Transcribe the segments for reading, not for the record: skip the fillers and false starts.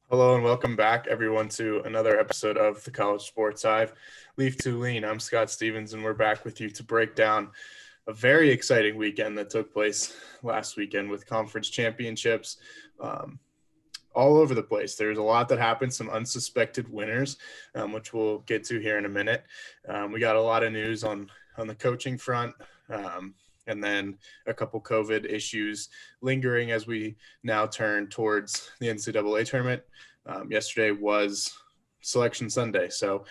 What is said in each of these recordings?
Hello and welcome back, everyone, to another episode of the College Sports Hive. Leaf Tulane, I'm Scott Stevens, and we're back with you to break down a very exciting weekend that took place last weekend with conference championships all over the place. There's a lot that happened, some unsuspected winners, which we'll get to here in a minute. We got a lot of news on the coaching front. And then a couple COVID issues lingering as we now turn towards the NCAA tournament. Yesterday was Selection Sunday, so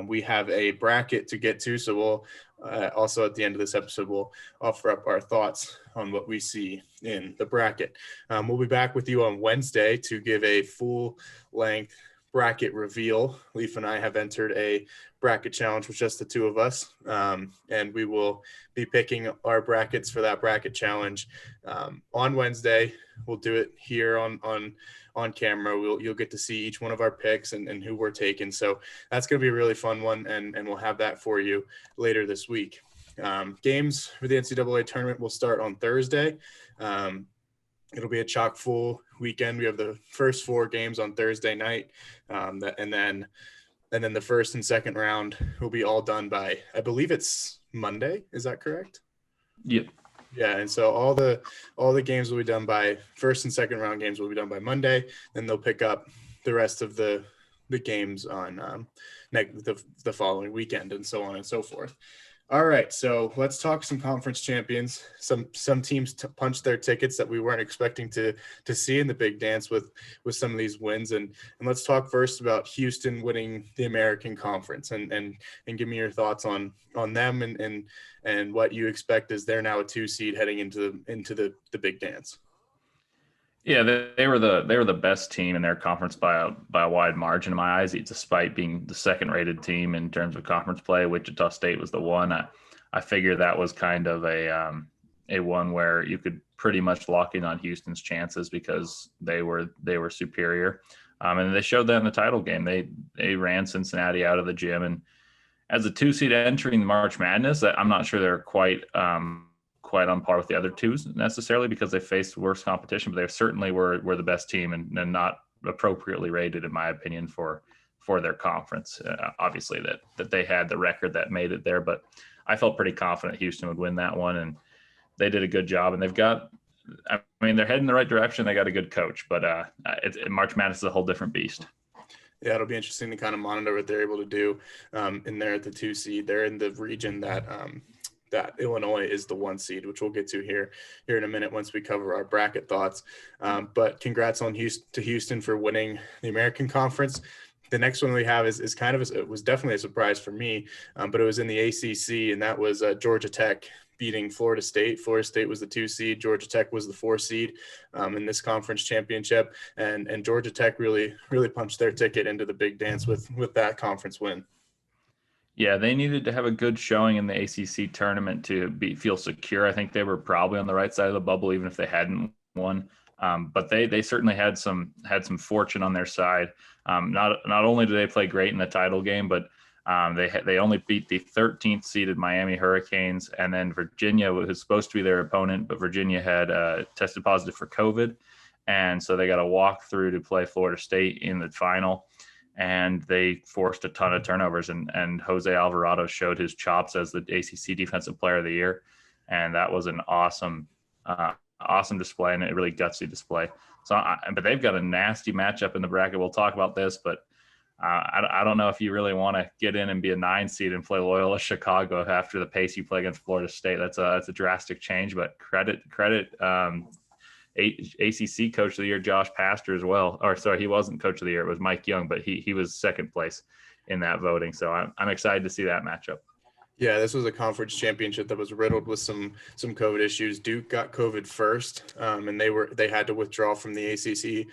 we have a bracket to get to. So we'll also at the end of this episode, we'll offer up our thoughts on what we see in the bracket. We'll be back with you on Wednesday to give a full-length bracket reveal. Leif and I have entered a bracket challenge with just the two of us, and we will be picking our brackets for that bracket challenge on Wednesday. We'll do it here on camera. You'll get to see each one of our picks and who we're taking. So that's going to be a really fun one, and we'll have that for you later this week. Games for the NCAA tournament will start on Thursday. It'll be a chock full weekend. We have the first four games on Thursday night, and then the first and second round will be all done by, I believe it's Monday. Is that correct? Yep. Yeah, and so all the games will be done by first and second round games will be done by Monday. Then they'll pick up the rest of the games on the following weekend, and so on and so forth. All right, so let's talk some conference champions. Some teams punched their tickets that we weren't expecting to see in the big dance with some of these wins. And let's talk first about Houston winning the American Conference and give me your thoughts on them and what you expect as they're now a 2 seed heading into the big dance. Yeah, they were the best team in their conference by a wide margin in my eyes, despite being the second-rated team in terms of conference play. Wichita State was the one. I figure that was kind of a one where you could pretty much lock in on Houston's chances because they were superior, and they showed that in the title game. They ran Cincinnati out of the gym, and as a 2 seed entering the March Madness, I'm not sure they're quite on par with the other twos necessarily because they faced worse competition, but they certainly were the best team and not appropriately rated, in my opinion, for their conference. Obviously that they had the record that made it there, but I felt pretty confident Houston would win that one, and they did a good job. And they're heading the right direction. They got a good coach, but March Madness is a whole different beast. Yeah, it'll be interesting to kind of monitor what they're able to do in there at the 2 seed. They're in the region that Illinois is the 1 seed, which we'll get to here in a minute once we cover our bracket thoughts. But congrats on Houston for winning the American Conference. The next one we have is kind of it was definitely a surprise for me, but it was in the ACC, and that was Georgia Tech beating Florida State. Florida State was the 2 seed. Georgia Tech was the 4 seed in this conference championship, and Georgia Tech really punched their ticket into the big dance with that conference win. Yeah, they needed to have a good showing in the ACC tournament to feel secure. I think they were probably on the right side of the bubble, even if they hadn't won. But they certainly had some fortune on their side. Not only do they play great in the title game, but they only beat the 13th seeded Miami Hurricanes, and then Virginia was supposed to be their opponent, but Virginia had tested positive for COVID, and so they got to walk through to play Florida State in the final. And they forced a ton of turnovers, and Jose Alvarado showed his chops as the ACC Defensive Player of the Year, and that was an awesome display and a really gutsy display. So, but they've got a nasty matchup in the bracket. We'll talk about this, but I don't know if you really want to get in and be a 9 seed and play Loyola Chicago after the pace you play against Florida State. That's a drastic change, but credit. ACC Coach of the Year Josh Pastor as well. Or sorry, he wasn't Coach of the Year. It was Mike Young, but he was second place in that voting. So I'm excited to see that matchup. Yeah, this was a conference championship that was riddled with some COVID issues. Duke got COVID first, and they had to withdraw from the ACC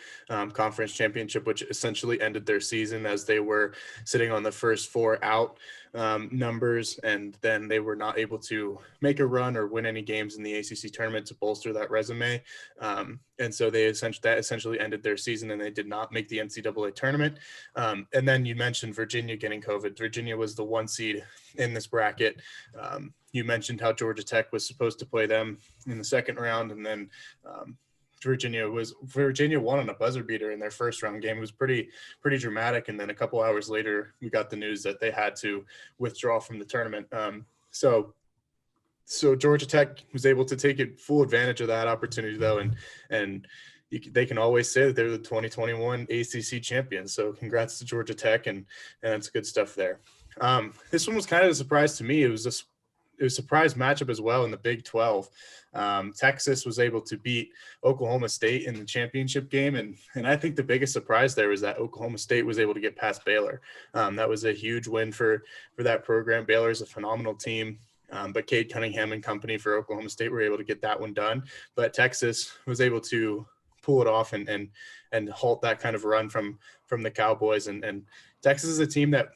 conference championship, which essentially ended their season as they were sitting on the first 4 out numbers, and then they were not able to make a run or win any games in the ACC tournament to bolster that resume. And so that essentially ended their season, and they did not make the NCAA tournament. And then you mentioned Virginia getting COVID. Virginia was the 1 seed in this bracket. You mentioned how Georgia Tech was supposed to play them in the second round, and then Virginia won on a buzzer beater in their first round game. It was pretty dramatic. And then a couple hours later, we got the news that they had to withdraw from the tournament. So Georgia Tech was able to take full advantage of that opportunity, though, and they can always say that they're the 2021 ACC champions. So congrats to Georgia Tech, and that's good stuff there. This one was kind of a surprise to me. It was a surprise matchup as well in the Big 12. Texas was able to beat Oklahoma State in the championship game, and I think the biggest surprise there was that Oklahoma State was able to get past Baylor. That was a huge win for that program. Baylor is a phenomenal team. But Cade Cunningham and company for Oklahoma State were able to get that one done. But Texas was able to pull it off and halt that kind of run from the Cowboys. And Texas is a team that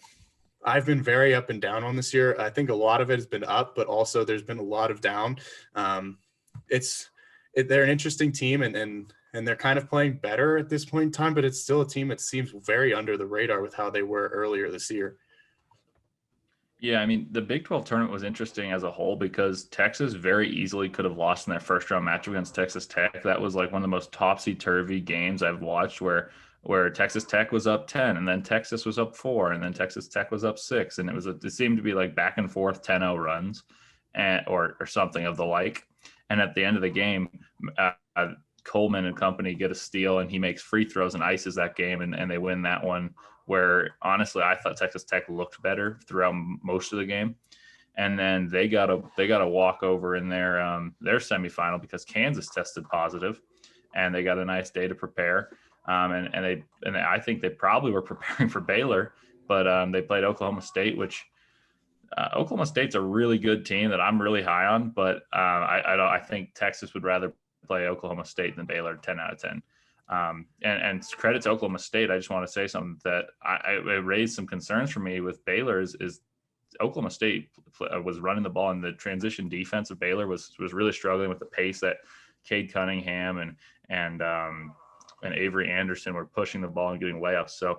I've been very up and down on this year. I think a lot of it has been up, but also there's been a lot of down. They're an interesting team, and they're kind of playing better at this point in time, but it's still a team that seems very under the radar with how they were earlier this year. Yeah, I mean, the Big 12 tournament was interesting as a whole because Texas very easily could have lost in their first round match against Texas Tech. That was like one of the most topsy-turvy games I've watched where Texas Tech was up 10 and then Texas was up 4 and then Texas Tech was up 6. And it seemed to be like back and forth 10-0 runs or something of the like. And at the end of the game, Coleman and company get a steal and he makes free throws and ices that game and they win that one, where honestly I thought Texas Tech looked better throughout most of the game. And then they got a walkover in their semifinal because Kansas tested positive and they got a nice day to prepare. And I think they probably were preparing for Baylor, but they played Oklahoma State, which Oklahoma State's a really good team that I'm really high on, but I think Texas would rather play Oklahoma State than Baylor 10 out of 10. And credit to Oklahoma State. I just want to say something that it raised some concerns for me with Baylor is Oklahoma State was running the ball, and the transition defense of Baylor was really struggling with the pace that Cade Cunningham and Avery Anderson were pushing the ball and getting layups. So,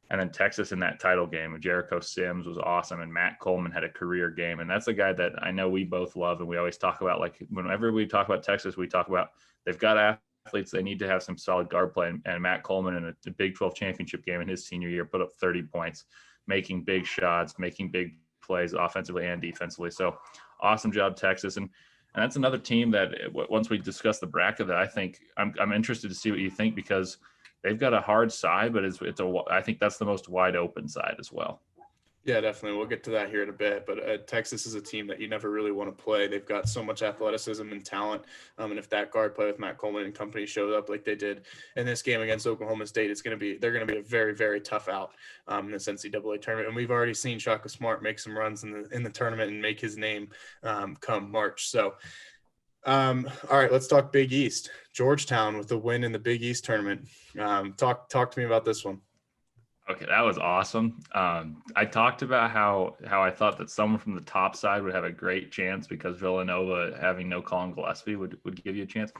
and then Texas in that title game, Jericho Sims was awesome, and Matt Coleman had a career game. And that's a guy that I know we both love, and we always talk about, like, whenever we talk about Texas, we talk about they've got athletes, they need to have some solid guard play. And Matt Coleman in a Big 12 championship game in his senior year put up 30 points, making big shots, making big plays offensively and defensively. So awesome job, Texas. And that's another team that once we discuss the bracket that I think I'm interested to see what you think, because they've got a hard side, but I think that's the most wide open side as well. Yeah, definitely. We'll get to that here in a bit. But Texas is a team that you never really want to play. They've got so much athleticism and talent. And if that guard play with Matt Coleman and company shows up like they did in this game against Oklahoma State, they're going to be a very, very tough out in this NCAA tournament. And we've already seen Shaka Smart make some runs in the tournament and make his name come March. So, all right, let's talk Big East. Georgetown with the win in the Big East tournament. Talk to me about this one. Okay, that was awesome. I talked about how I thought that someone from the top side would have a great chance because Villanova having no Colin Gillespie would give you a chance.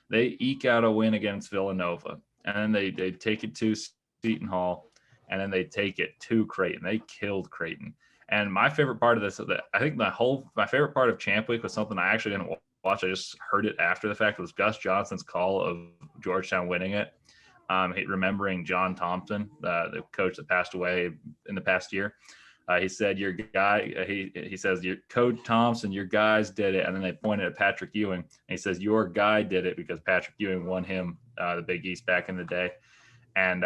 They eke out a win against Villanova, and then they take it to Seton Hall, and then they take it to Creighton. They killed Creighton. And my favorite part of this, I think my favorite part of Champ Week was something I actually didn't watch. I just heard it after the fact. It was Gus Johnson's call of Georgetown winning it. Remembering John Thompson, the coach that passed away in the past year. He said, your guy, he says, your Coach Thompson, your guys did it. And then they pointed at Patrick Ewing. And he says, your guy did it because Patrick Ewing won him the Big East back in the day. And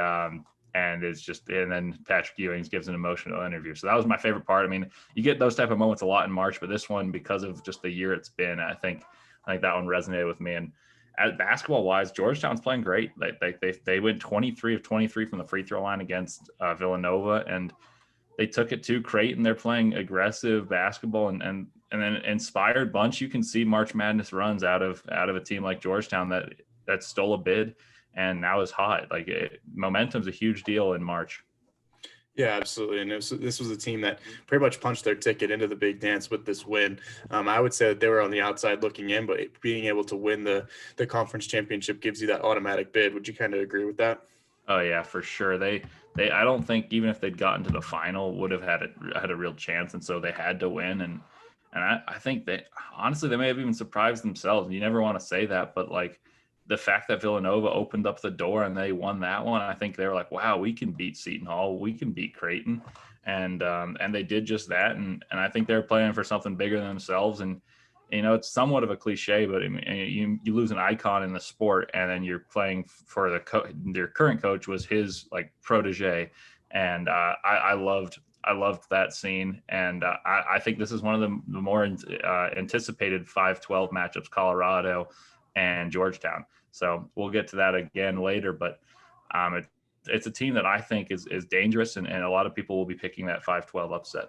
it's just, and then Patrick Ewing gives an emotional interview. So that was my favorite part. I mean, you get those type of moments a lot in March, but this one, because of just the year it's been, I think that one resonated with me. And as basketball wise, Georgetown's playing great. They went 23 of 23 from the free throw line against Villanova, and they took it to Creighton. They're playing aggressive basketball and an inspired bunch. You can see March Madness runs out of a team like Georgetown that stole a bid and now is hot. Momentum's a huge deal in March. Yeah, absolutely. And this was a team that pretty much punched their ticket into the big dance with this win. I would say that they were on the outside looking in, but being able to win the conference championship gives you that automatic bid. Would you kind of agree with that? Oh yeah, for sure. They I don't think even if they'd gotten to the final would have had a real chance. And so they had to win. And I think that honestly, they may have even surprised themselves. You never want to say that, but the fact that Villanova opened up the door and they won that one, I think they were like, wow, we can beat Seton Hall, we can beat Creighton, and they did just that, and I think they're playing for something bigger than themselves. And it's somewhat of a cliche, but I mean, you lose an icon in the sport, and then you're playing for their current coach was his like protege, and I loved that scene, and I think this is one of the more anticipated 5-12 matchups, Colorado and Georgetown. So we'll get to that again later, but it's a team that I think is dangerous, and a lot of people will be picking that 5-12 upset.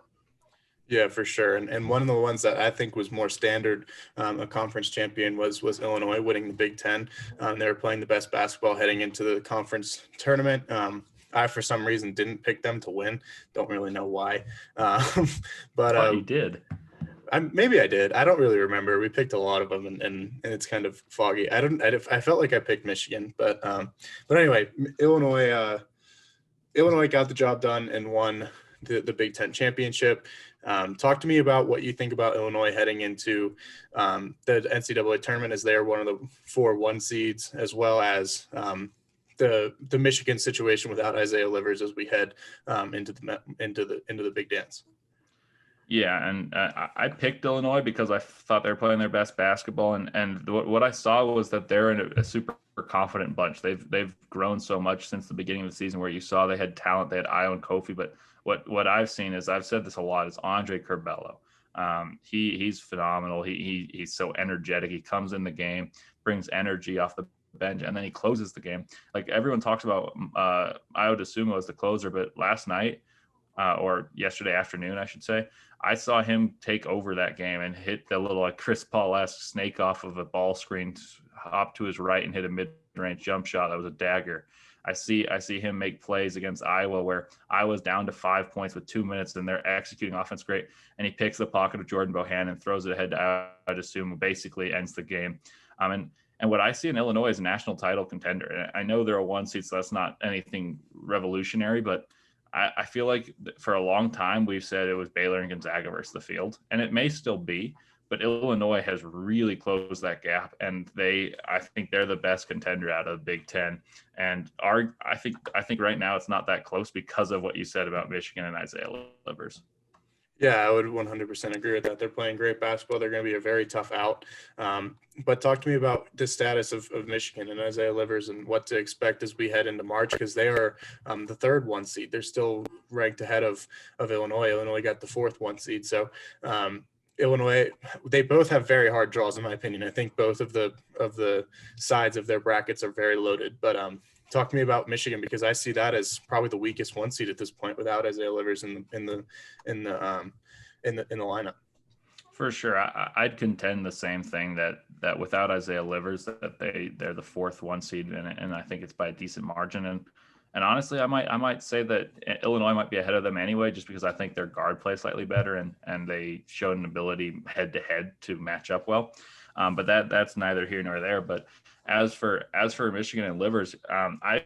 Yeah, for sure. And one of the ones that I think was more standard, a conference champion, was Illinois winning the Big Ten. They were playing the best basketball heading into the conference tournament. I, for some reason, didn't pick them to win. Don't really know why. But you did. Maybe I did. I don't really remember. We picked a lot of them, and it's kind of foggy. I felt like I picked Michigan, but anyway, Illinois got the job done and won the Big Ten championship. Talk to me about what you think about Illinois heading into the NCAA tournament, as they're one of the 4 1 seeds, as well as the Michigan situation without Isaiah Livers as we head into the big dance. Yeah, and I picked Illinois because I thought they were playing their best basketball, and what I saw was that they're in a super confident bunch. They've grown so much since the beginning of the season, where you saw they had talent, they had Io and Kofi, but what I've seen is, I've said this a lot, is Andre Curbelo. He's phenomenal. He's so energetic. He comes in the game, brings energy off the bench, and then he closes the game. Like everyone talks about Io DeSumo as the closer, but last night or yesterday afternoon, I should say, I saw him take over that game and hit the little like Chris Paul-esque snake off of a ball screen, hop to his right and hit a mid-range jump shot that was a dagger. I see him make plays against Iowa where Iowa's down to 5 points with 2 minutes and they're executing offense great. And he picks the pocket of Jordan Bohannon and throws it ahead to Io DeSumo, basically ends the game. And what I see in Illinois is a national title contender. And I know they're a 1 seed, so that's not anything revolutionary, but I feel like for a long time we've said it was Baylor and Gonzaga versus the field, and it may still be, but Illinois has really closed that gap, and I think they're the best contender out of the Big Ten. And I think right now it's not that close because of what you said about Michigan and Isaiah Livers. Yeah, I would 100% agree with that. They're playing great basketball. They're going to be a very tough out. But talk to me about the status of Michigan and Isaiah Livers and what to expect as we head into March, because they are the 3rd 1 seed. They're still ranked ahead of Illinois. Illinois got the 4th 1 seed. So Illinois, they both have very hard draws, in my opinion. I think both of the sides of their brackets are very loaded. But talk to me about Michigan, because I see that as probably the weakest 1 seed at this point without Isaiah Livers in the lineup. For sure, I'd contend the same thing, that without Isaiah Livers, that they're the 4th 1 seed, and I think it's by a decent margin. And honestly, I might say that Illinois might be ahead of them anyway, just because I think their guard play slightly better, and they showed an ability head to head to match up well. But that's neither here nor there. But as for Michigan and Livers, I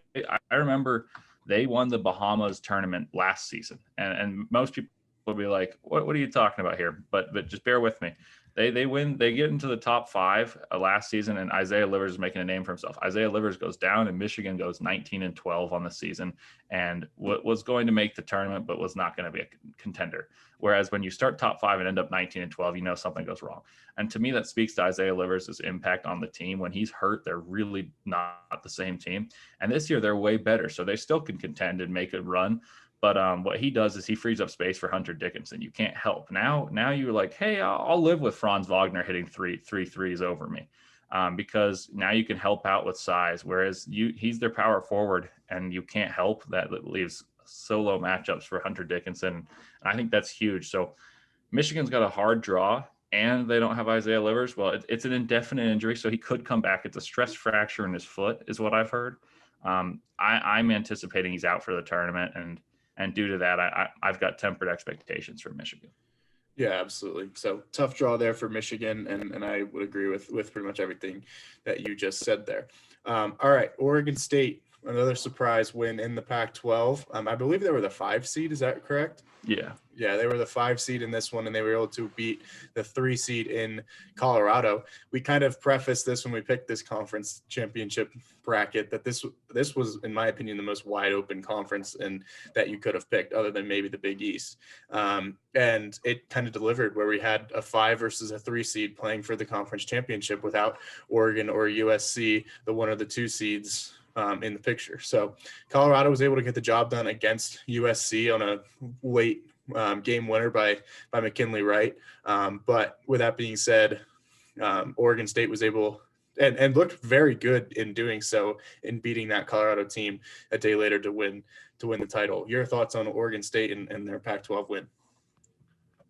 remember they won the Bahamas tournament last season, and most people will be like, what are you talking about here? But just bear with me. They win. They get into the top 5 last season, and Isaiah Livers is making a name for himself. Isaiah Livers goes down, and Michigan goes 19-12 on the season, and was going to make the tournament, but was not going to be a contender. Whereas when you start top 5 and end up 19-12, you know something goes wrong. And to me, that speaks to Isaiah Livers' impact on the team. When he's hurt, they're really not the same team. And this year, they're way better, so they still can contend and make a run. But what he does is he frees up space for Hunter Dickinson. You can't help. Now you're like, hey, I'll live with Franz Wagner hitting three threes over me, because now you can help out with size. Whereas he's their power forward, and you can't help. That leaves solo matchups for Hunter Dickinson. And I think that's huge. So Michigan's got a hard draw, and they don't have Isaiah Livers. Well, it's an indefinite injury, so he could come back. It's a stress fracture in his foot, is what I've heard. I'm anticipating he's out for the tournament, and due to that, I've got tempered expectations for Michigan. Yeah, absolutely. So tough draw there for Michigan, and I would agree with pretty much everything that you just said there. All right, Oregon State another surprise win in the Pac-12. I believe they were the 5 seed. Is that correct? Yeah. Yeah, they were the 5 seed in this one, and they were able to beat the 3 seed in Colorado. We kind of prefaced this when we picked this conference championship bracket that this was, in my opinion, the most wide open conference and that you could have picked, other than maybe the Big East. And it kind of delivered, where we had a 5 versus a 3 seed playing for the conference championship without Oregon or USC, the 1 or the 2 seeds, in the picture. So Colorado was able to get the job done against USC on a late game winner by McKinley Wright. But with that being said, Oregon State was able and looked very good in doing so, in beating that Colorado team a day later to win the title. Your thoughts on Oregon State and their Pac-12 win?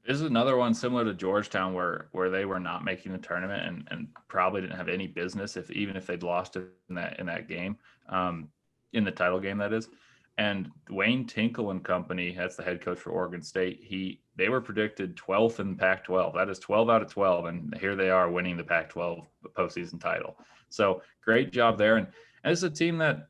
This is another one similar to Georgetown where they were not making the tournament and probably didn't have any business even if they'd lost in that game, in the title game, that is. And Wayne Tinkle and company, that's the head coach for Oregon State. They were predicted 12th in the Pac-12. That is 12 out of 12, and here they are winning the Pac-12 postseason title. So great job there. And it's a team that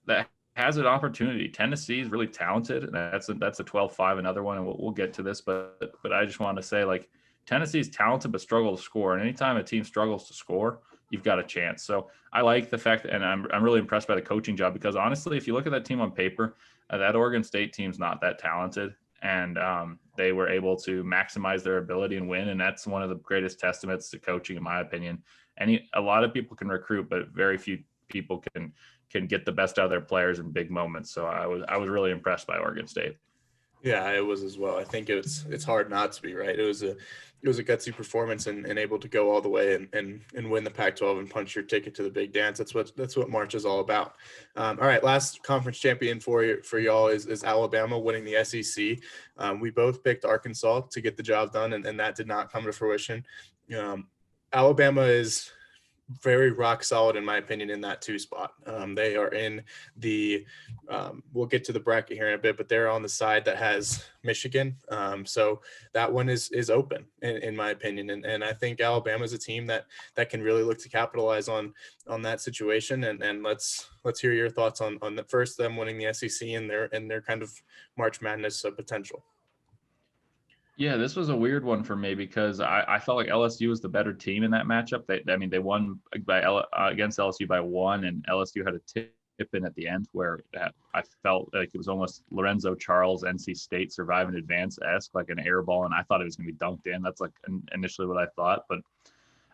has an opportunity. Tennessee is really talented, and that's a 12-5, another one, and we'll get to this, but I just want to say, like, Tennessee is talented but struggle to score, and anytime a team struggles to score, you've got a chance. So I like the fact, and I'm really impressed by the coaching job, because honestly, if you look at that team on paper, that Oregon State team's not that talented, and they were able to maximize their ability and win, and that's one of the greatest testaments to coaching, in my opinion. A lot of people can recruit, but very few people can get the best out of their players in big moments. So I was really impressed by Oregon State. Yeah, it was as well. I think it's hard not to be, right. It was a gutsy performance and able to go all the way and win the Pac-12 and punch your ticket to the big dance. That's what March is all about. All right, last conference champion for y'all is Alabama winning the SEC. We both picked Arkansas to get the job done, and that did not come to fruition. Alabama is very rock solid, in my opinion, in that 2 spot. They are in the we'll get to the bracket here in a bit, but they're on the side that has Michigan. So that one is open, in my opinion. And I think Alabama is a team that can really look to capitalize on that situation. And let's hear your thoughts on the first, them winning the SEC and their kind of March Madness potential. Yeah, this was a weird one for me because I felt like LSU was the better team in that matchup. They won against LSU by 1, and LSU had a tip in at the end where I felt like it was almost Lorenzo Charles, NC State survive and advance-esque, like an air ball, and I thought it was going to be dunked in. That's like initially what I thought, but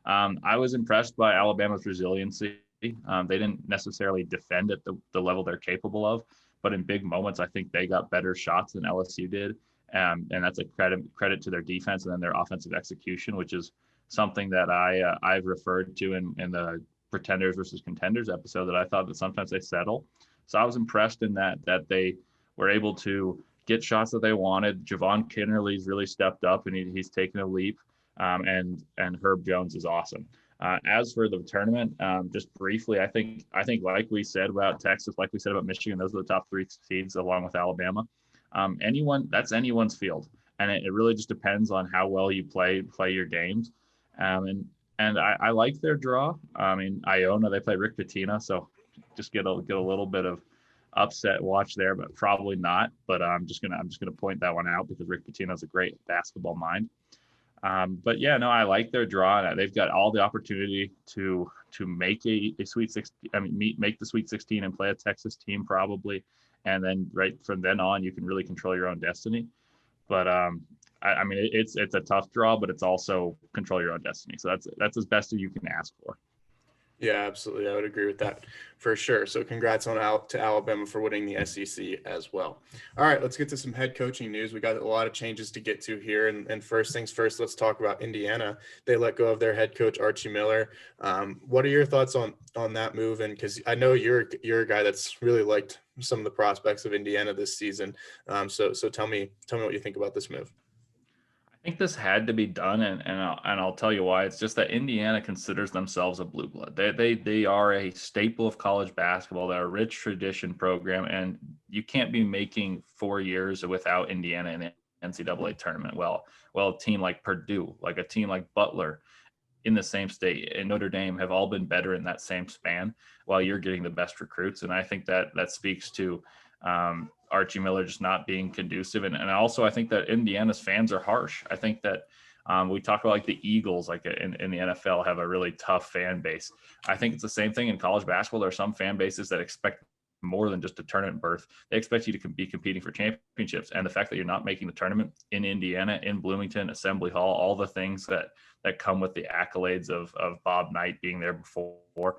I was impressed by Alabama's resiliency. They didn't necessarily defend at the level they're capable of, but in big moments, I think they got better shots than LSU did. And that's a credit to their defense and then their offensive execution, which is something that I've referred to in the Pretenders versus Contenders episode, that I thought that sometimes they settle. So I was impressed in that they were able to get shots that they wanted. Javon Kinnerly's really stepped up, and he's taken a leap. And Herb Jones is awesome. As for the tournament, just briefly, I think like we said about Texas, like we said about Michigan, those are the top 3 seeds along with Alabama. That's anyone's field, and it really just depends on how well you play your games. And I like their draw. I mean, Iona, they play Rick Pitino, so just get a little bit of upset watch there, but probably not. But I'm just gonna point that one out because Rick Pitino is a great basketball mind. But yeah, no, I like their draw. They've got all the opportunity to make a Sweet 16. I mean, make the Sweet 16 and play a Texas team probably. And then right from then on, you can really control your own destiny. But I mean, it's a tough draw, but it's also control your own destiny. So that's as best as you can ask for. Yeah, absolutely. I would agree with that for sure. So congrats to Alabama for winning the SEC as well. All right, let's get to some head coaching news. We got a lot of changes to get to here. And first things first, let's talk about Indiana. They let go of their head coach, Archie Miller. What are your thoughts on that move? And because I know you're a guy that's really liked some of the prospects of Indiana this season. So tell me what you think about this move. I think this had to be done, and I'll tell you why. It's just that Indiana considers themselves a blue blood. They are a staple of college basketball. They're a rich tradition program, and you can't be making 4 years without Indiana in the NCAA tournament. Well, a team like Purdue, like a team like Butler, in the same state and Notre Dame have all been better in that same span while you're getting the best recruits. And I think that speaks to Archie Miller just not being conducive. And also I think that Indiana's fans are harsh. I think that we talk about like the Eagles, like in the NFL, have a really tough fan base. I think it's the same thing in college basketball. There are some fan bases that expect more than just a tournament berth. They expect you to be competing for championships. And the fact that you're not making the tournament in Indiana, in Bloomington, Assembly Hall, all the things that come with the accolades of Bob Knight being there before.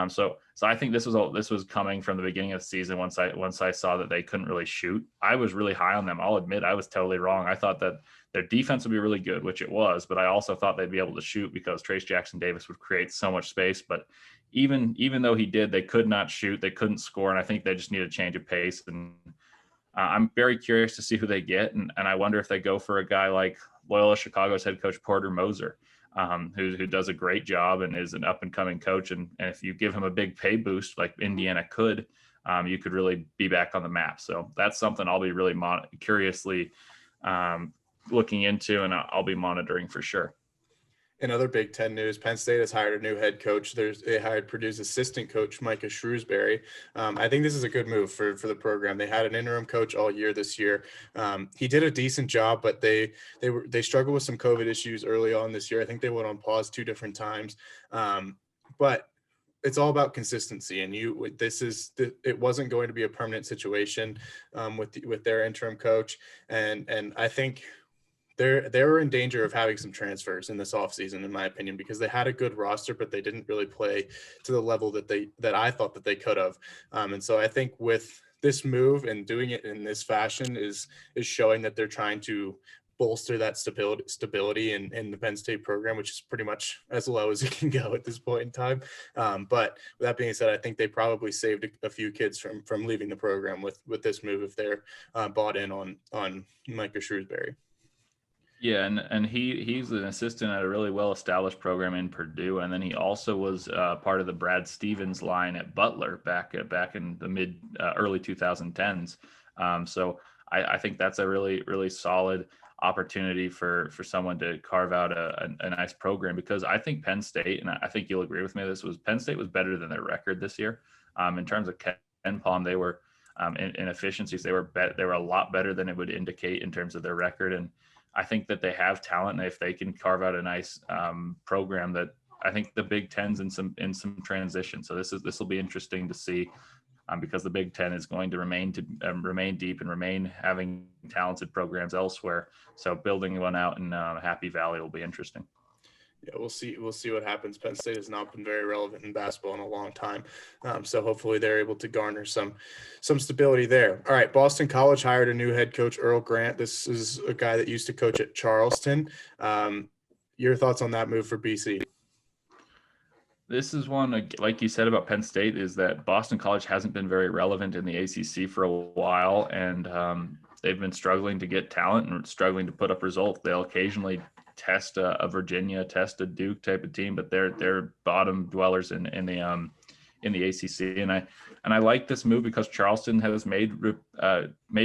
So I think this was coming from the beginning of the season. Once I saw that they couldn't really shoot, I was really high on them. I'll admit I was totally wrong. I thought that their defense would be really good, which it was, but I also thought they'd be able to shoot because Trace Jackson Davis would create so much space. But even though he did, they could not shoot, they couldn't score, and I think they just need a change of pace. And I'm very curious to see who they get, and I wonder if they go for a guy like Loyola Chicago's head coach Porter Moser. Who does a great job and is an up and coming coach. And if you give him a big pay boost like Indiana could, you could really be back on the map. So that's something I'll be really curiously looking into, and I'll be monitoring for sure. In other Big Ten news, Penn State has hired a new head coach. They hired Purdue's assistant coach, Micah Shrewsbury. I think this is a good move for the program. They had an interim coach all year this year. He did a decent job, but they struggled with some COVID issues early on this year. I think they went on pause 2 different times. But it's all about consistency, and it wasn't going to be a permanent situation with their interim coach, and I think they were in danger of having some transfers in this offseason, in my opinion, because they had a good roster, but they didn't really play to the level that I thought that they could have. And so I think with this move and doing it in this fashion is showing that they're trying to bolster that stability in the Penn State program, which is pretty much as low as it can go at this point in time. But with that being said, I think they probably saved a few kids from leaving the program with this move if they're bought in on Micah Shrewsbury. Yeah, and he's an assistant at a really well-established program in Purdue, and then he also was part of the Brad Stevens line at Butler back in the early 2010s. So I think that's a really, really solid opportunity for someone to carve out a nice program, because I think Penn State, and I think you'll agree with me, Penn State was better than their record this year. In terms of KenPom, they were in efficiencies, they were a lot better than it would indicate in terms of their record. And I think that they have talent, and if they can carve out a nice program, that I think the Big Ten's in some transition. So this will be interesting to see, because the Big Ten is going to remain deep and remain having talented programs elsewhere. So building one out in Happy Valley will be interesting. Yeah, we'll see what happens. Penn State has not been very relevant in basketball in a long time. So hopefully they're able to garner some stability there. All right, Boston College hired a new head coach, Earl Grant. This is a guy that used to coach at Charleston. Your thoughts on that move for BC? This is one, like you said about Penn State, is that Boston College hasn't been very relevant in the ACC for a while, and they've been struggling to get talent and struggling to put up results. They'll occasionally test a Virginia, test a Duke type of team, but they're bottom dwellers in the ACC. And I like this move because Charleston has made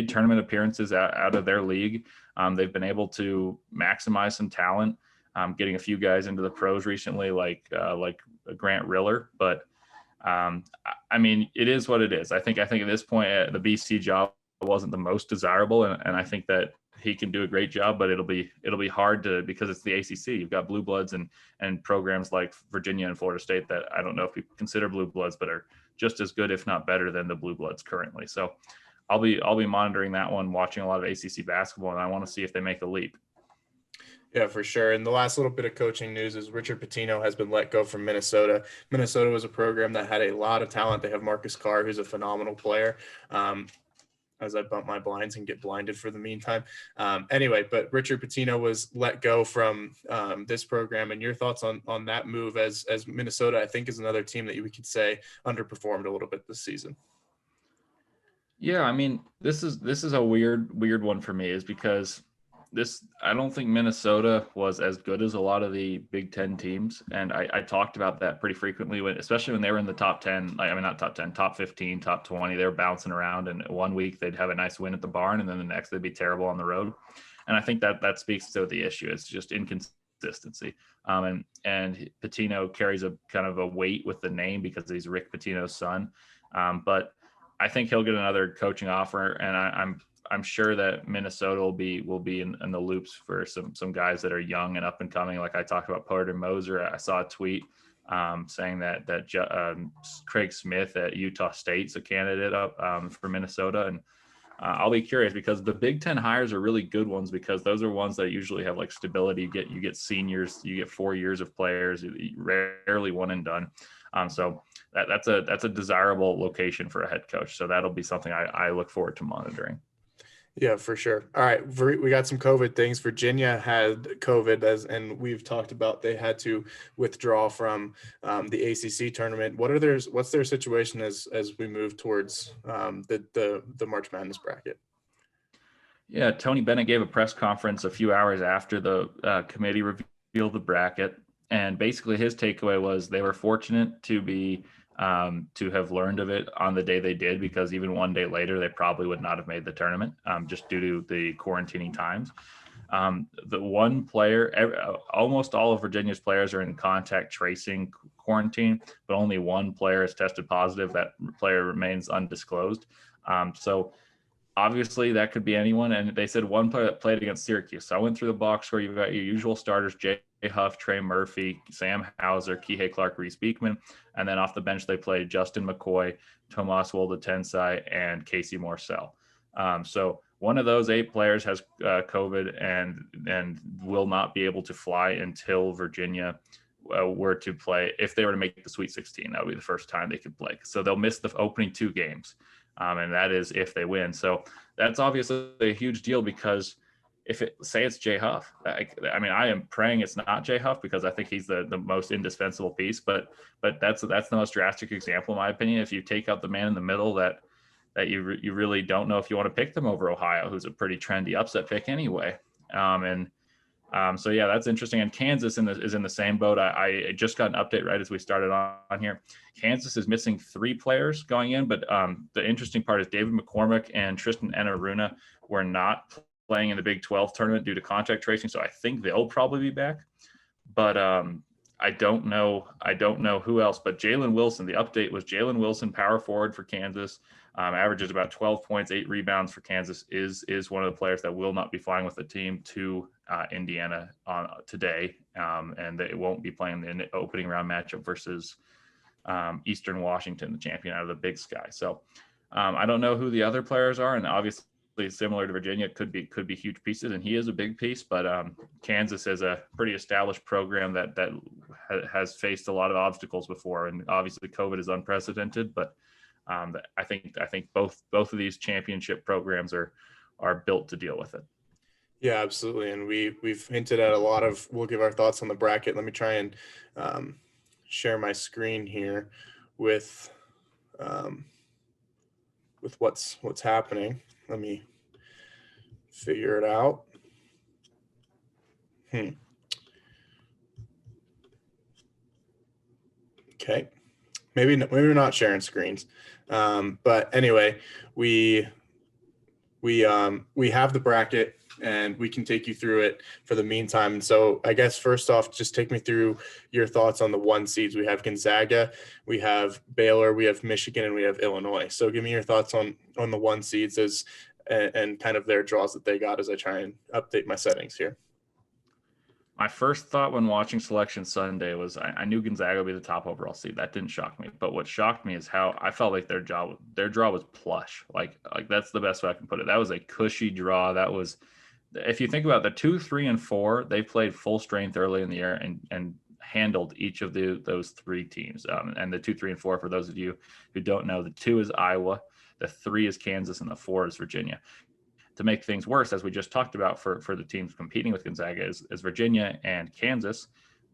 tournament appearances out of their league. They've been able to maximize some talent, getting a few guys into the pros recently, like Grant Riller. But I mean, it is what it is. I think at this point, the BC job wasn't the most desirable, and I think that he can do a great job, but it'll be hard because it's the ACC. You've got blue bloods and programs like Virginia and Florida State that I don't know if people consider blue bloods, but are just as good, if not better, than the blue bloods currently. So I'll be monitoring that one, watching a lot of ACC basketball, and I want to see if they make the leap. Yeah, for sure. And the last little bit of coaching news is Richard Pitino has been let go from Minnesota. Minnesota was a program that had a lot of talent. They have Marcus Carr, who's a phenomenal player. As I bump my blinds and get blinded for the meantime. Anyway, but Richard Pitino was let go from this program. And your thoughts on that move as Minnesota, I think, is another team that we could say underperformed a little bit this season. Yeah, I mean, this is a weird one for me, is because I don't think Minnesota was as good as a lot of the Big Ten teams. And I talked about that pretty frequently, especially when they were in the top 10, not top 10, top 15, top 20, they were bouncing around, and one week they'd have a nice win at the barn, and then the next they'd be terrible on the road. And I think that speaks to the issue. It's just inconsistency consistency. And Pitino carries a kind of a weight with the name because he's Rick Pitino's son. But I think he'll get another coaching offer, and I'm sure that Minnesota will be in the loops for some guys that are young and up and coming. Like I talked about Porter Moser. I saw a tweet saying that Craig Smith at Utah State's a candidate up for Minnesota, and I'll be curious because the Big Ten hires are really good ones because those are ones that usually have like stability. You get seniors, you get 4 years of players, rarely one and done. So that's a desirable location for a head coach. So that'll be something I look forward to monitoring. Yeah, for sure. All right, we got some COVID things. Virginia had COVID, and we've talked about they had to withdraw from the ACC tournament. What's their situation as we move towards the March Madness bracket? Yeah, Tony Bennett gave a press conference a few hours after the committee revealed the bracket, and basically his takeaway was they were fortunate to have learned of it on the day they did, because even one day later, they probably would not have made the tournament just due to the quarantining times. The one player, almost all of Virginia's players are in contact tracing quarantine, but only one player has tested positive. That player remains undisclosed. So obviously that could be anyone. And they said one player that played against Syracuse. So I went through the box score. You've got your usual starters, Jay Huff, Trey Murphy, Sam Hauser, Kihei Clark, Reese Beekman. And then off the bench, they played Justin McCoy, Tomas Wolde-Tensai, and Casey Morcell. So one of those 8 players has COVID and will not be able to fly until Virginia were to play. If they were to make the Sweet 16, that would be the first time they could play. So they'll miss the opening 2 games. And that is if they win. So that's obviously a huge deal because if it's Jay Huff, I mean, I am praying it's not Jay Huff because I think he's the most indispensable piece, but that's the most drastic example, in my opinion. If you take out the man in the middle that you really don't know if you want to pick them over Ohio, who's a pretty trendy upset pick anyway. So yeah, that's interesting. And Kansas is in the same boat. I just got an update right as we started on here. Kansas is missing 3 players going in, but the interesting part is David McCormick and Tristan Enaruna were not playing in the Big 12 tournament due to contact tracing. So I think they'll probably be back, but I don't know who else. But Jalen Wilson, the update was Jalen Wilson, power forward for Kansas, averages about 12 points, 8 rebounds for Kansas, is one of the players that will not be flying with the team to Indiana on today, and they won't be playing the opening round matchup versus Eastern Washington, the champion out of the Big Sky. So I don't know who the other players are, and obviously similar to Virginia, could be huge pieces, and he is a big piece. But Kansas is a pretty established program that has faced a lot of obstacles before, and obviously COVID is unprecedented. But I think both of these championship programs are built to deal with it. Yeah, absolutely. And we've hinted at a lot of. We'll give our thoughts on the bracket. Let me try and share my screen here with what's happening. Let me figure it out. Okay. Maybe we're not sharing screens. But anyway, we have the bracket and we can take you through it for the meantime. And so I guess first off, just take me through your thoughts on the 1 seeds. We have Gonzaga, we have Baylor, we have Michigan, and we have Illinois. So give me your thoughts on the 1 seeds and kind of their draws that they got as I try and update my settings here. My first thought when watching Selection Sunday was I knew Gonzaga would be the top overall seed. That didn't shock me. But what shocked me is how I felt like their draw was plush. Like that's the best way I can put it. That was a cushy draw. That was, if you think about the 2, 3, and 4, they played full strength early in the year and handled each of those 3 teams. And the 2, 3, and 4, for those of you who don't know, the 2 is Iowa, the 3 is Kansas, and the 4 is Virginia. To make things worse, as we just talked about for the teams competing with Gonzaga, is Virginia and Kansas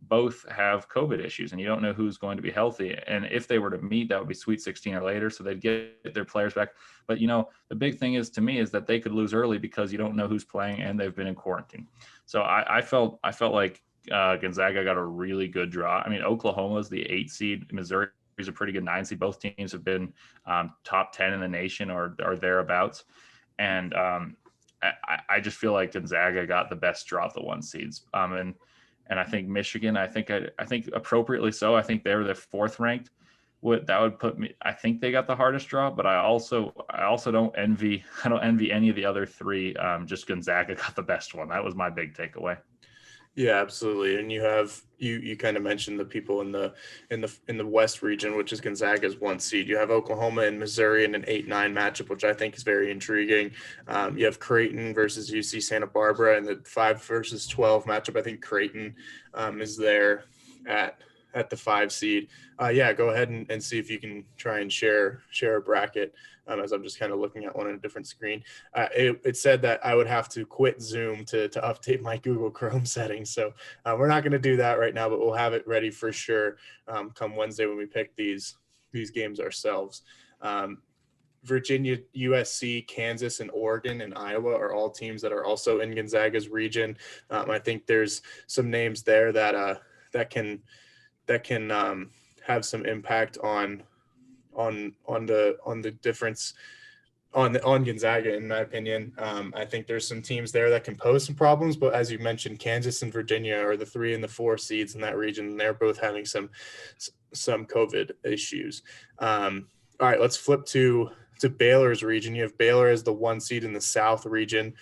both have COVID issues, and you don't know who's going to be healthy. And if they were to meet, that would be Sweet 16 or later, so they'd get their players back. But, the big thing is, to me, is that they could lose early because you don't know who's playing and they've been in quarantine. So I felt like Gonzaga got a really good draw. I mean, Oklahoma's the 8 seed. Missouri is a pretty good 9 seed. Both teams have been top 10 in the nation or thereabouts. And I just feel like Gonzaga got the best draw of the 1 seeds. And And I think Michigan, I think appropriately so. I think they're the fourth ranked. That would put me. I think they got the hardest draw, but I also don't envy. I don't envy any of the other three. Just Gonzaga got the best one. That was my big takeaway. Yeah, absolutely. And you have you kind of mentioned the people in the West region, which is Gonzaga's 1 seed. You have Oklahoma and Missouri in an 8-9 matchup, which I think is very intriguing. You have Creighton versus UC Santa Barbara in the 5 versus 12 matchup. I think Creighton is there at the 5 seed. Yeah, go ahead and see if you can try and share a bracket. As I'm just kind of looking at one on a different screen. It said that I would have to quit Zoom to update my Google Chrome settings. So we're not going to do that right now, but we'll have it ready for sure come Wednesday when we pick these games ourselves. Virginia, USC, Kansas, and Oregon and Iowa are all teams that are also in Gonzaga's region. I think there's some names there that can have some impact on the difference on Gonzaga, in my opinion. I think there's some teams there that can pose some problems, but as you mentioned, Kansas and Virginia are the 3 and the 4 seeds in that region, and they're both having some COVID issues. All right, let's flip to Baylor's region. You have Baylor as the 1 seed in the South region.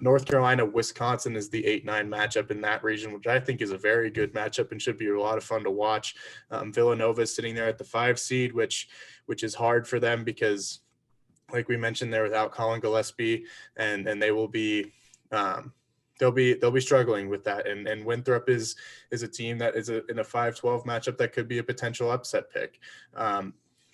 North Carolina, Wisconsin is the 8-9 matchup in that region, which I think is a very good matchup and should be a lot of fun to watch. Villanova is sitting there at the 5 seed, which is hard for them because, like we mentioned, they're without Colin Gillespie, and they will be they'll be struggling with that. And Winthrop is a team that is in a 5-12 matchup that could be a potential upset pick.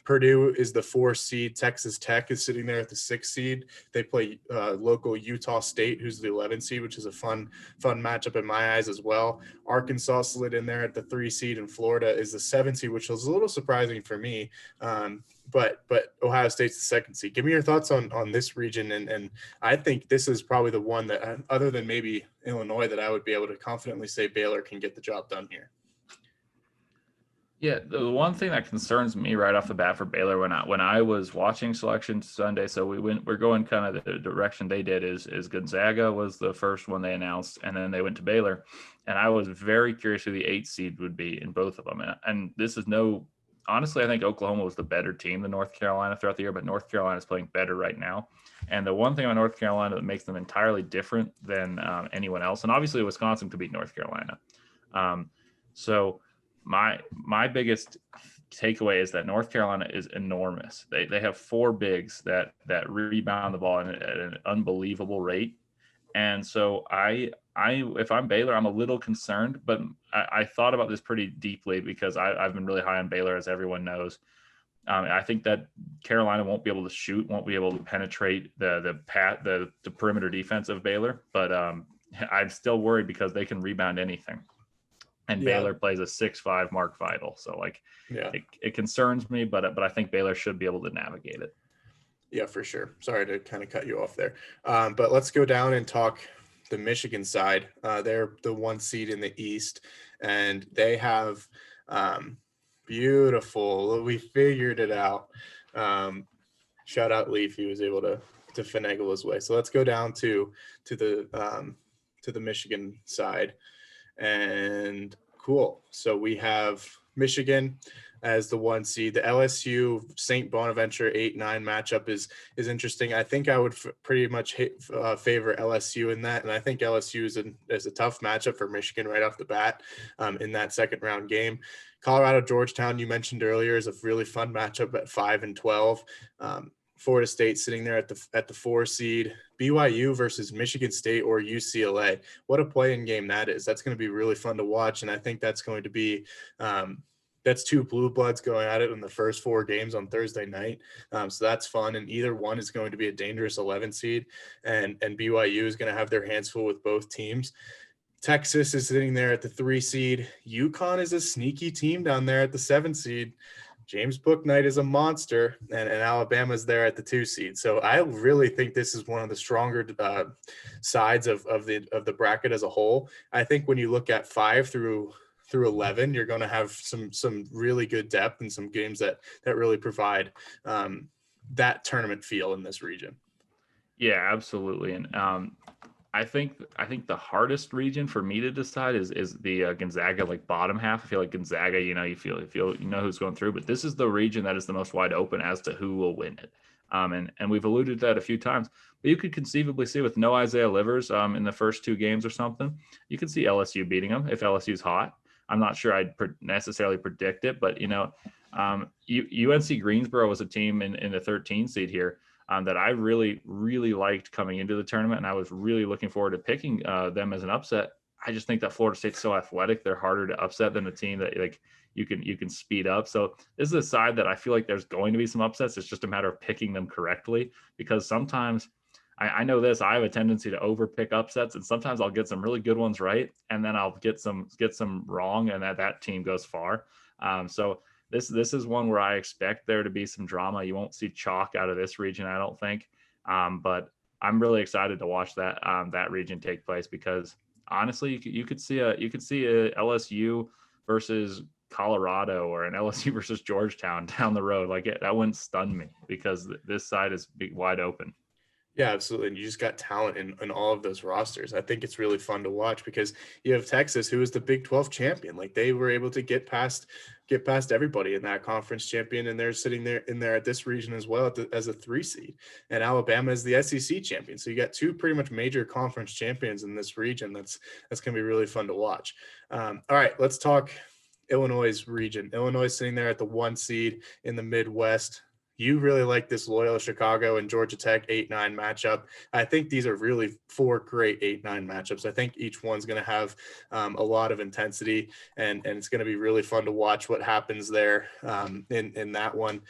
Purdue is the 4 seed. Texas Tech is sitting there at the 6 seed. They play local Utah State, who's the 11 seed, which is a fun matchup in my eyes as well. Arkansas slid in there at the 3 seed, and Florida is the 7 seed, which was a little surprising for me. But Ohio State's the 2nd seed. Give me your thoughts on this region, and I think this is probably the one that, other than maybe Illinois, that I would be able to confidently say Baylor can get the job done here. Yeah, the one thing that concerns me right off the bat for Baylor when I was watching Selection Sunday, so we're going kind of the direction they did is Gonzaga was the first one they announced, and then they went to Baylor, and I was very curious who the 8 seed would be in both of them, and this is honestly, I think Oklahoma was the better team than North Carolina throughout the year, but North Carolina is playing better right now. And the one thing about North Carolina that makes them entirely different than anyone else, and obviously Wisconsin could beat North Carolina, so. My biggest takeaway is that North Carolina is enormous. They have 4 bigs that rebound the ball at an unbelievable rate. And so I if I'm Baylor, I'm a little concerned, but I thought about this pretty deeply because I've been really high on Baylor, as everyone knows. I think that Carolina won't be able to shoot, won't be able to penetrate the perimeter defense of Baylor, but I'm still worried because they can rebound anything. And Baylor plays a 6'5" Mark Vidal. So it concerns me, but I think Baylor should be able to navigate it. Yeah, for sure. Sorry to kind of cut you off there. But let's go down and talk the Michigan side. They're the 1 seed in the East, and they have beautiful. We figured it out. Shout out Leif. He was able to finagle his way. So let's go down to the Michigan side. And cool. So we have Michigan as the 1 seed. The LSU St. Bonaventure 8-9 matchup is interesting. I think I would pretty much favor LSU in that, and I think LSU is a tough matchup for Michigan right off the bat in that second round game. Colorado Georgetown, you mentioned earlier, is a really fun matchup at 5 and 12. Florida State sitting there at the 4 seed. BYU versus Michigan State or UCLA. What a play-in game that is. That's going to be really fun to watch, and I think that's going to be that's 2 blue bloods going at it in the first 4 games on Thursday night. So that's fun, and either one is going to be a dangerous 11 seed, and BYU is going to have their hands full with both teams. Texas is sitting there at the 3 seed. UConn is a sneaky team down there at the 7 seed. James Bouknight is a monster, and Alabama's there at the 2 seed. So I really think this is one of the stronger sides of the bracket as a whole. I think when you look at 5 through 11, you're going to have some really good depth and some games that really provide that tournament feel in this region. Yeah, absolutely. And I think the hardest region for me to decide is the Gonzaga like bottom half. I feel like Gonzaga, you know who's going through, but this is the region that is the most wide open as to who will win it. And we've alluded to that a few times. But you could conceivably see with no Isaiah Livers in the first two games or something, you could see LSU beating them if LSU's hot. I'm not sure I'd necessarily predict it, but UNC Greensboro was a team in the 13 seed here that I really, really liked coming into the tournament, and I was really looking forward to picking them as an upset. I just think that Florida State's so athletic; they're harder to upset than a team that like you can speed up. So this is a side that I feel like there's going to be some upsets. It's just a matter of picking them correctly, because sometimes I know this. I have a tendency to overpick upsets, and sometimes I'll get some really good ones right, and then I'll get some wrong, and that team goes far. So this is one where I expect there to be some drama. You won't see chalk out of this region, I don't think. But I'm really excited to watch that region take place, because honestly, you could see a LSU versus Colorado or an LSU versus Georgetown down the road. That wouldn't stun me, because this side is wide open. Yeah, absolutely. And you just got talent in all of those rosters. I think it's really fun to watch, because you have Texas, who is the Big 12 champion. Like, they were able to get past everybody in that conference champion, and they're sitting there at this region as well as a 3 seed. And Alabama is the SEC champion. So you got two pretty much major conference champions in this region. That's going to be really fun to watch. All right, let's talk Illinois' region. Illinois is sitting there at the 1 seed in the Midwest. You really like this Loyola Chicago and Georgia Tech 8-9 matchup. I think these are really 4 great 8-9 matchups. I think each one's going to have a lot of intensity, and it's going to be really fun to watch what happens there in that one.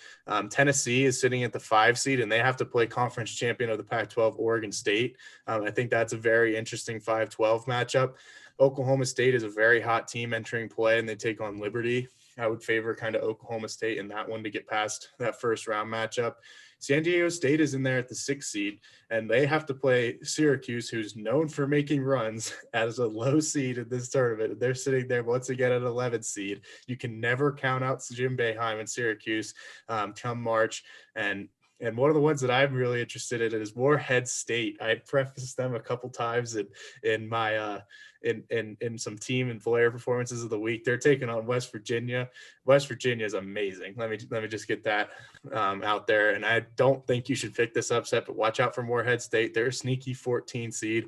Tennessee is sitting at the 5 seed, and they have to play conference champion of the Pac-12, Oregon State. I think that's a very interesting 5-12 matchup. Oklahoma State is a very hot team entering play, and they take on Liberty. I would favor kind of Oklahoma State in that one to get past that first round matchup. San Diego State is in there at the 6th seed, and they have to play Syracuse, who's known for making runs, as a low seed in this tournament. They're sitting there once again at 11th seed. You can never count out Jim Boeheim and Syracuse come March. And one of the ones that I'm really interested in is Morehead State. I prefaced them a couple times in my in some team and player performances of the week. They're taking on West Virginia. West Virginia is amazing. Let me just get that out there. And I don't think you should pick this upset, but watch out for Morehead State. They're a sneaky 14 seed.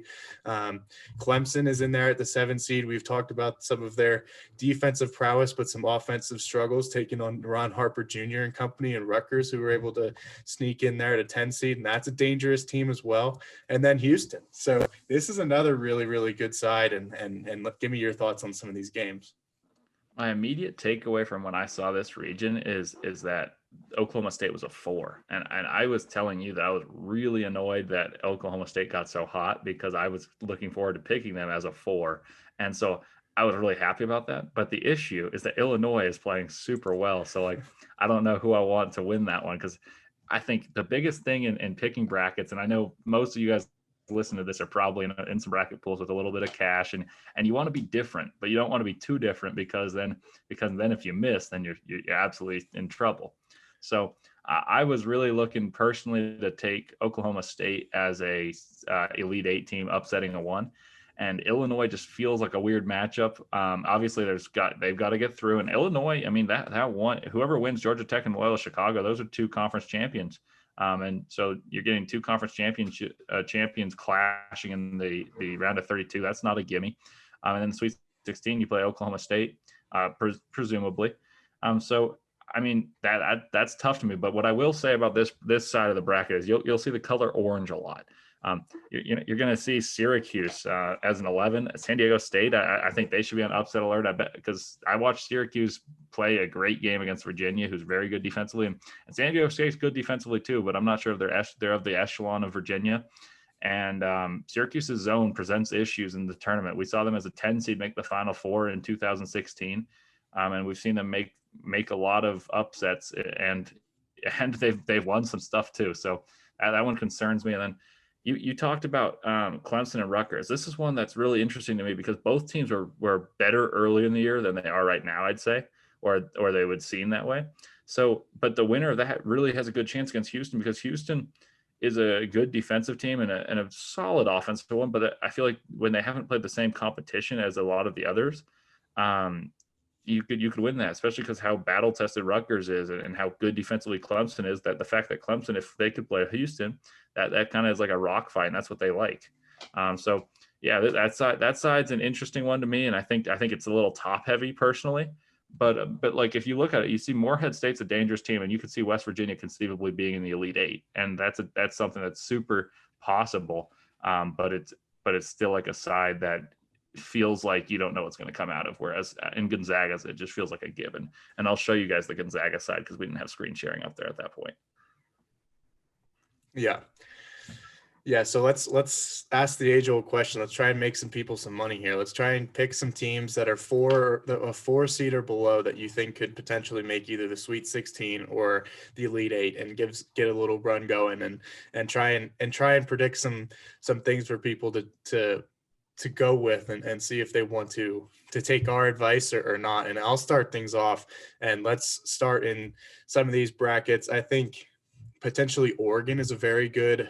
Clemson is in there at the 7 seed. We've talked about some of their defensive prowess, but some offensive struggles, taking on Ron Harper Jr. and company, and Rutgers, who were able to sneak in there at a 10 seed. And that's a dangerous team as well. And then Houston. So this is another really, really good side. And give me your thoughts on some of these games. My immediate takeaway from when I saw this region is that Oklahoma State was a 4. And I was telling you that I was really annoyed that Oklahoma State got so hot, because I was looking forward to picking them as a 4. And so I was really happy about that. But the issue is that Illinois is playing super well. So I don't know who I want to win that one, because I think the biggest thing in picking brackets, and I know most of you guys listen to this are probably in some bracket pools with a little bit of cash, and you want to be different, but you don't want to be too different, because then if you miss, then you're absolutely in trouble. So I was really looking personally to take Oklahoma State as a Elite 8 team upsetting a 1. And Illinois just feels like a weird matchup. Obviously, they've got to get through. And Illinois, I mean, that one, whoever wins Georgia Tech and Loyola Chicago, those are 2 conference champions. And so you're getting 2 conference champions clashing in the round of 32. That's not a gimme. And then the Sweet 16, you play Oklahoma State, presumably. So I mean, that's tough to me. But what I will say about this side of the bracket is you'll see the color orange a lot. You're going to see Syracuse as an 11. San Diego State, I think they should be on upset alert. I bet, because I watched Syracuse play a great game against Virginia, who's very good defensively, and San Diego State's good defensively too. But I'm not sure if they're of the echelon of Virginia. And Syracuse's zone presents issues in the tournament. We saw them as a 10 seed make the Final Four in 2016, and we've seen them make a lot of upsets, and they've won some stuff too. So that one concerns me. And then you talked about Clemson and Rutgers. This is one that's really interesting to me, because both teams were better early in the year than they are right now, I'd say, or they would seem that way. So, but the winner of that really has a good chance against Houston, because Houston is a good defensive team and a solid offensive one, but I feel like when they haven't played the same competition as a lot of the others, you could win that, especially because how battle tested Rutgers is and how good defensively Clemson is. That the fact that Clemson, if they could play Houston, that kind of is like a rock fight, and that's what they like. So yeah, that side's an interesting one to me, and I think it's a little top heavy personally. But like if you look at it, you see Morehead State's a dangerous team, and you could see West Virginia conceivably being in the Elite Eight, and that's something that's super possible. But it's still like a side that feels like you don't know what's going to come out of. Whereas in Gonzaga's, it just feels like a given. And I'll show you guys the Gonzaga side because we didn't have screen sharing up there at that point. Yeah, so let's ask the age-old question. Let's try and make some people some money here. Let's try and pick some teams that are a 4 seed or below that you think could potentially make either the Sweet 16 or the Elite Eight, and get a little run going and try and predict some things for people to go with and see if they want to take our advice or not. And I'll start things off, and let's start in some of these brackets. I think potentially Oregon is a very good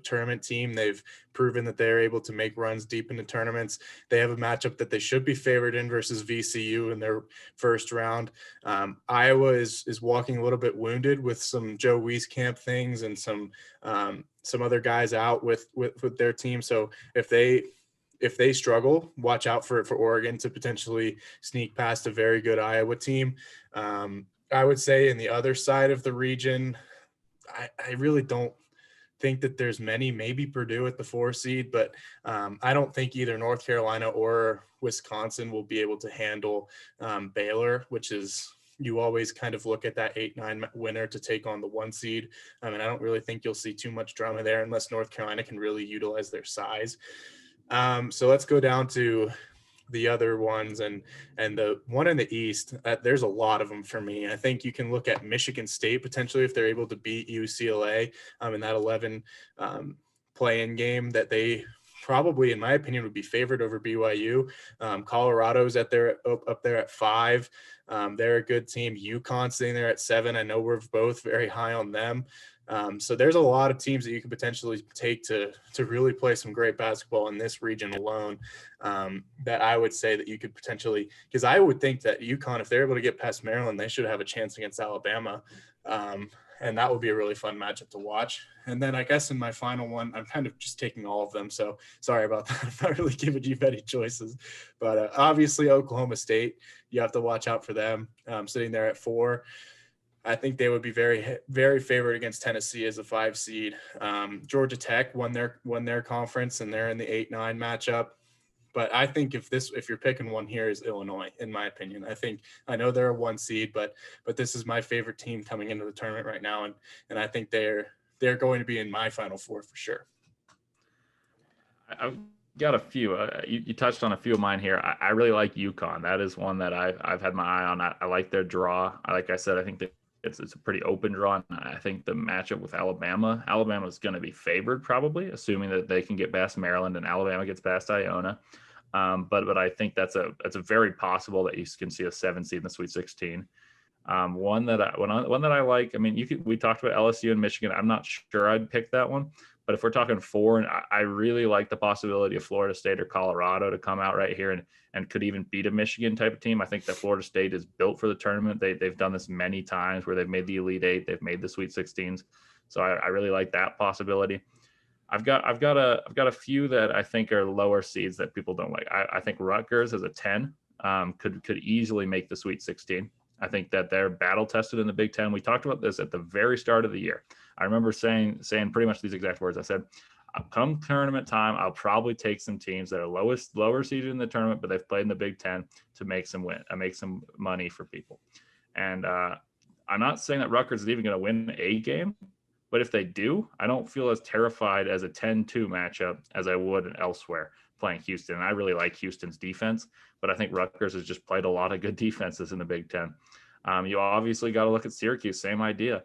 tournament team. They've proven that they're able to make runs deep into tournaments. They have a matchup that they should be favored in versus VCU in their first round. Iowa is walking a little bit wounded with some Joe Wieskamp things and some other guys out with their team. So if they struggle, watch out for Oregon to potentially sneak past a very good Iowa team. I would say in the other side of the region, I really don't think that there's many, maybe Purdue at the 4 seed, but I don't think either North Carolina or Wisconsin will be able to handle Baylor, which is, you always kind of look at that 8-9 winner to take on the 1 seed. And I don't really think you'll see too much drama there unless North Carolina can really utilize their size. So let's go down to the other ones, and the one in the East, there's a lot of them for me. I think you can look at Michigan State potentially if they're able to beat UCLA in that 11 play-in game, that they probably, in my opinion, would be favored over BYU. Colorado's up there at 5. They're a good team. UConn sitting there at 7. I know we're both very high on them. So there's a lot of teams that you could potentially take to really play some great basketball in this region alone, that I would say that you could potentially, because I would think that UConn, if they're able to get past Maryland, they should have a chance against Alabama. And that would be a really fun matchup to watch. And then I guess in my final one, I'm kind of just taking all of them. So sorry about that. I'm not really giving you many choices. But obviously Oklahoma State, you have to watch out for them, sitting there at 4. I think they would be very, very favored against Tennessee as a 5 seed. Georgia Tech won their conference, and they're in the 8-9 matchup. But I think if you're picking one here is Illinois, in my opinion. I know they're a 1 seed, but this is my favorite team coming into the tournament right now, and I think they're going to be in my Final Four for sure. I've got a few. You touched on a few of mine here. I really like UConn. That is one that I've had my eye on. I like their draw. Like I said, I think that it's a pretty open draw. And I think the matchup with Alabama is going to be favored probably, assuming that they can get past Maryland and Alabama gets past Iona. But I think that's a very possible that you can see a 7 seed in the Sweet 16. One that I like. I mean, we talked about LSU and Michigan. I'm not sure I'd pick that one, but if we're talking 4, and I really like the possibility of Florida State or Colorado to come out right here and could even beat a Michigan type of team. I think that Florida State is built for the tournament. They've done this many times where they've made the Elite Eight, they've made the Sweet 16s. So I really like that possibility. I've got a few that I think are lower seeds that people don't like. I think Rutgers as a 10 could easily make the Sweet 16. I think that they're battle tested in the Big Ten. We talked about this at the very start of the year. I remember saying pretty much these exact words. I said, come tournament time, I'll probably take some teams that are lower seeded in the tournament, but they've played in the Big Ten to make some money for people. And I'm not saying that Rutgers is even going to win a game, but if they do, I don't feel as terrified as a 10-2 matchup as I would elsewhere playing Houston. And I really like Houston's defense, but I think Rutgers has just played a lot of good defenses in the Big Ten. You obviously got to look at Syracuse, same idea.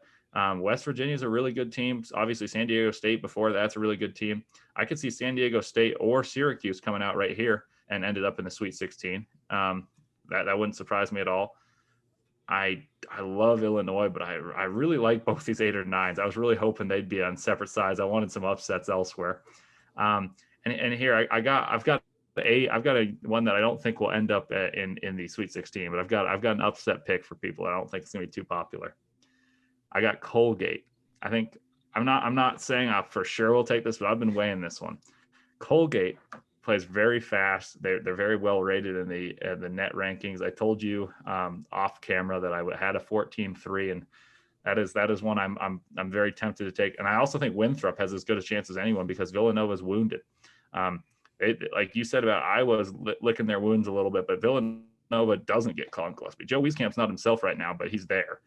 West Virginia is a really good team. Obviously, San Diego State before that's a really good team. I could see San Diego State or Syracuse coming out right here and ended up in the Sweet 16. That wouldn't surprise me at all. I love Illinois, but I really like both these 8 or 9s. I was really hoping they'd be on separate sides. I wanted some upsets elsewhere. And here I've got a one that I don't think will end up in the Sweet 16, but I've got an upset pick for people. I don't think it's gonna be too popular. I got Colgate. I think I'm not saying I for sure will take this, but I've been weighing this one. Colgate plays very fast. They're very well rated in the net rankings. I told you off camera that I had a 14-3, and that is one I'm very tempted to take. And I also think Winthrop has as good a chance as anyone because Villanova's wounded. Like you said about Iowa's licking their wounds a little bit, but Villanova doesn't get Colin Gillespie. Joe Wieskamp's not himself right now, but he's there.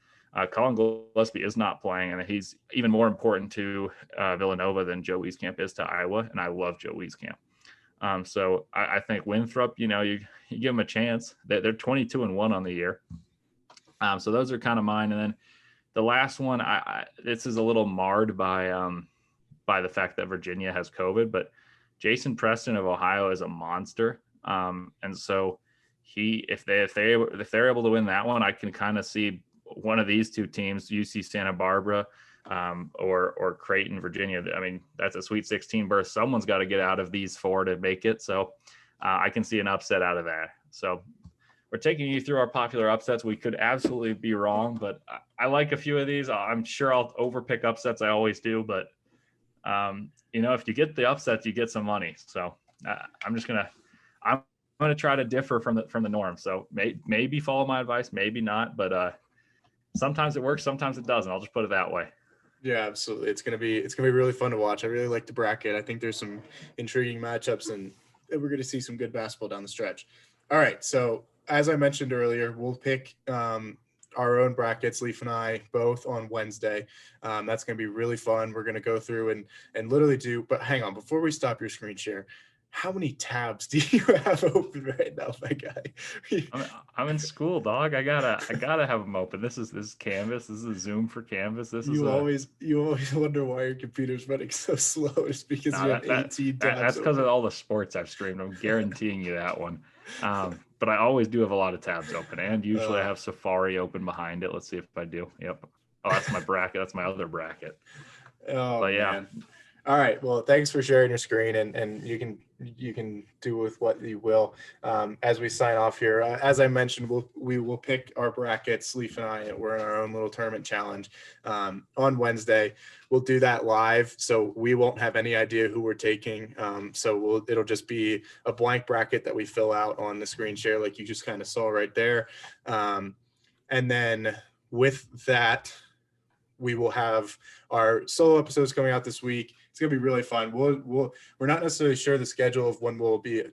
Colin Gillespie is not playing, and he's even more important to Villanova than Joe Wieskamp is to Iowa, and I love Joe Wieskamp. So I think Winthrop, you give them a chance. They're 22-1 on the year. So those are kind of mine. And then the last one, this is a little marred by the fact that Virginia has COVID, but Jason Preston of Ohio is a monster. And so if they're able to win that one, I can kind of see one of these two teams, UC Santa Barbara or Creighton, Virginia. I mean, that's a Sweet 16 berth. Someone's got to get out of these 4 to make it. So I can see an upset out of that. So we're taking you through our popular upsets. We could absolutely be wrong, but I like a few of these. I'm sure I'll overpick upsets. I always do, but if you get the upsets, you get some money. So I'm going to try to differ from the norm. So maybe follow my advice, maybe not, but sometimes it works, sometimes it doesn't. I'll just put it that way. Yeah, absolutely. It's gonna be really fun to watch. I really like the bracket. I think there's some intriguing matchups, and we're gonna see some good basketball down the stretch. All right, so as I mentioned earlier, we'll pick our own brackets, Leif and I, both on Wednesday. That's gonna be really fun. We're gonna go through and literally do. But hang on, before we stop your screen share, how many tabs do you have open right now, my guy? I'm in school, dog. I gotta have them open. This is Canvas. This is a Zoom for Canvas. You always wonder why your computer's running so slow. It's because you have 18 tabs. That's because of all the sports I've streamed. I'm guaranteeing you that one. But I always do have a lot of tabs open, and usually I have Safari open behind it. Let's see if I do. Yep. Oh, that's my bracket. That's my other bracket. Oh, but yeah. Man. All right. Well, thanks for sharing your screen, and you can do with what you will. As we sign off here, as I mentioned, we will pick our brackets. Leif and I, we're in our own little tournament challenge on Wednesday. We'll do that live, so we won't have any idea who we're taking. So it'll just be a blank bracket that we fill out on the screen share, like you just kind of saw right there. And then with that, we will have our solo episodes coming out this week. It's gonna be really fun. We're not necessarily sure the schedule of when we'll be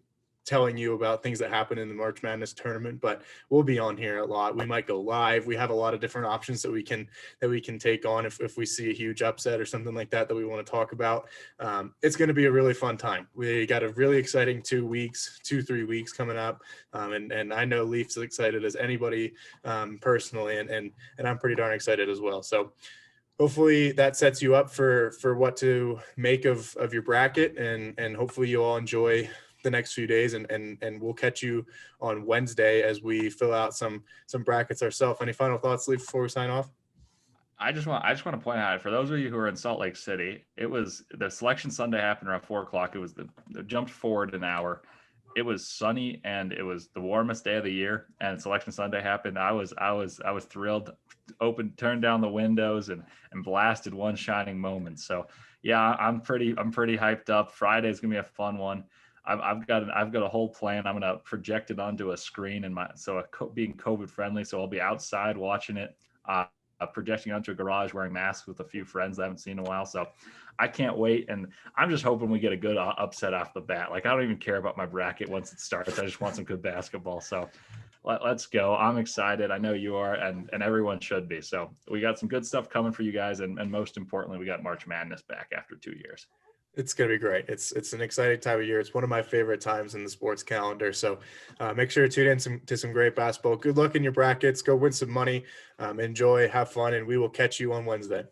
telling you about things that happen in the March Madness tournament, but we'll be on here a lot. We might go live. We have a lot of different options that we can take on if we see a huge upset or something like that we want to talk about. It's going to be a really fun time. We got a really exciting 3 weeks coming up, and I know Leif's as excited as anybody personally, and I'm pretty darn excited as well. So hopefully that sets you up for what to make of your bracket, and hopefully you all enjoy the next few days, and we'll catch you on Wednesday as we fill out some brackets ourselves. Any final thoughts, Leif, before we sign off? I just want to point out, for those of you who are in Salt Lake City, it was the Selection Sunday happened around 4:00. It was the jumped forward an hour. It was sunny, and it was the warmest day of the year, and Selection Sunday happened. I was thrilled. Turned down the windows and blasted one shining moment. So yeah, I'm pretty hyped up. Friday's gonna be a fun one. I've got a whole plan. I'm gonna project it onto a screen being COVID friendly. So I'll be outside watching it, projecting onto a garage, wearing masks with a few friends I haven't seen in a while. So I can't wait, and I'm just hoping we get a good upset off the bat. Like, I don't even care about my bracket once it starts. I just want some good basketball. So let's go. I'm excited. I know you are, and everyone should be. So we got some good stuff coming for you guys, and most importantly, we got March Madness back after 2 years. It's going to be great. It's an exciting time of year. It's one of my favorite times in the sports calendar. So make sure to tune in to some great basketball. Good luck in your brackets. Go win some money. Enjoy, have fun, and we will catch you on Wednesday.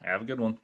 Have a good one.